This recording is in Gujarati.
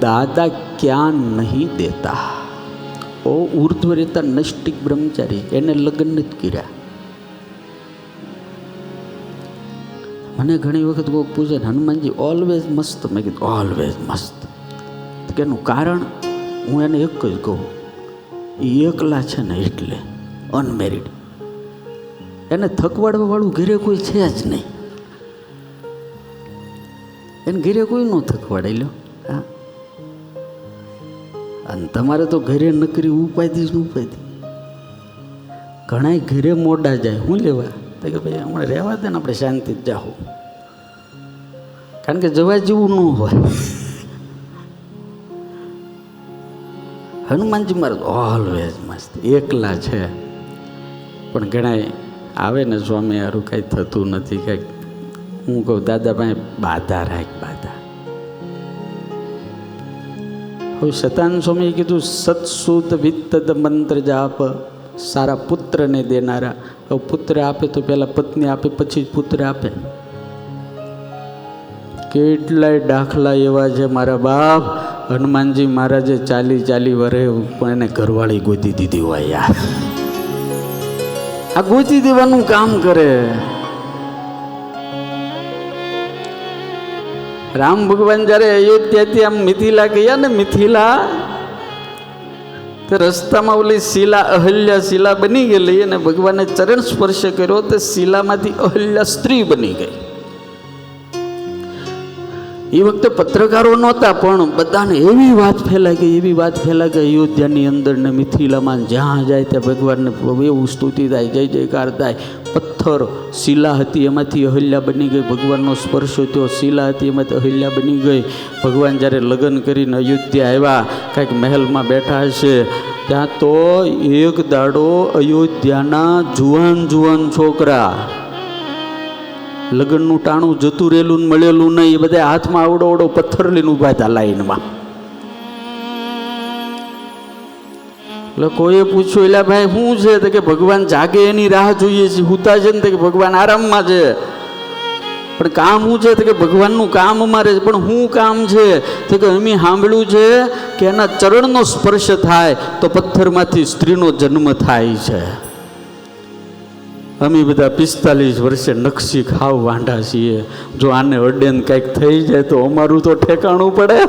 દાદા ક્યાં નહીં દેતા. ઓ ઉર્ધ્વ રહેતા નૈષ્ટિક બ્રહ્મચારી, એને લગ્ન નથી કર્યા. મને ઘણી વખત કોઈ પૂછે હનુમાનજી ઓલવેઝ મસ્ત. મેં કીધું ઓલવેઝ મસ્ત. કે એનું કારણ હું એને એક જ કહું, એ એકલા છે ને એટલે અનમેરિડ. એને થકવાડવા વાળું ઘરે કોઈ છે જ નહીં. એને ઘરે કોઈ ન થકવાડાઈ લો. હા, અને તમારે તો ઘરે નકરી ઉપાધિ જ ઉપાધિ. ઘણા ઘરે મોડા જાય, શું લેવા? તો કે ભાઈ હમણાં રહેવા દે ને, આપણે શાંતિ જ જાઓ. કારણ કે જવા જેવું ન હોય. હનુમાનજી મારે ઓલવેઝ મસ્ત, એકલા છે. પણ ઘણા આવે ને સ્વામી હારું કાંઈ થતું નથી. કંઈક હું કહું દાદા ભાઈ બાધા રાખ, બાધા. હવે શતાનંદ સ્વામીએ કીધું સત્સુત વિત્તદ મંત્ર જાપ, સારા પુત્રને દેનારા. હવે પુત્ર આપે તો પહેલાં પત્ની આપે, પછી જ પુત્ર આપે. કેટલાય દાખલા એવા છે મારા બાપ. હનુમાનજી મહારાજે 40 વર્ષે પણ એને ઘરવાળી ગોતી દીધી હોય. યાર, આ ગોતી દેવાનું કામ કરે. રામ ભગવાન જ્યારે અયોધ્યાથી આમ મિથિલા ગયા ને, મિથિલા તો રસ્તામાં ઓલી શિલા, અહલ્યા શિલા બની ગયેલી, અને ભગવાને ચરણ સ્પર્શ કર્યો તો શિલામાંથી અહલ્યા સ્ત્રી બની ગઈ. એ વખતે પત્રકારો નહોતા, પણ બધાને એવી વાત ફેલાઈ ગઈ, એવી વાત ફેલાઈ ગઈ અયોધ્યાની અંદર ને મિથિલામાં. જ્યાં જાય ત્યાં ભગવાનને એવું સ્તુતિ થાય, જય જયકાર થાય. પથ્થર શિલા હતી, એમાંથી અહલ્યા બની ગઈ. ભગવાનનો સ્પર્શ થયો, શિલા હતી, એમાંથી અહલ્યા બની ગઈ. ભગવાન જ્યારે લગ્ન કરીને અયોધ્યા આવ્યા, કાંઈક મહેલમાં બેઠા હશે, ત્યાં તો એક દાડો અયોધ્યાના જુવાન છોકરા, લગ્નનું ટાણું જતું રહેલું ને મળેલું નહીં, એ બધા હાથમાં આવડો પથ્થર લઈને ઊભા હતા લાઈનમાં. એટલે કોઈએ પૂછ્યું એલા ભાઈ શું છે? તો કે ભગવાન જાગે એની રાહ જોઈએ છે. હુતા છે ને તો કે ભગવાન આરામમાં છે. પણ કામ શું છે? તો કે ભગવાનનું કામ અમારે છે. પણ શું કામ છે? તો કે અમે સાંભળ્યું છે કે એના ચરણનો સ્પર્શ થાય તો પથ્થરમાંથી સ્ત્રીનો જન્મ થાય છે. અમે બધા 45 વર્ષે નકશી ખાવ વાંઢા છીએ. જો આને અડેન કંઈક થઈ જાય તો અમારું તો ઠેકાણું પડે.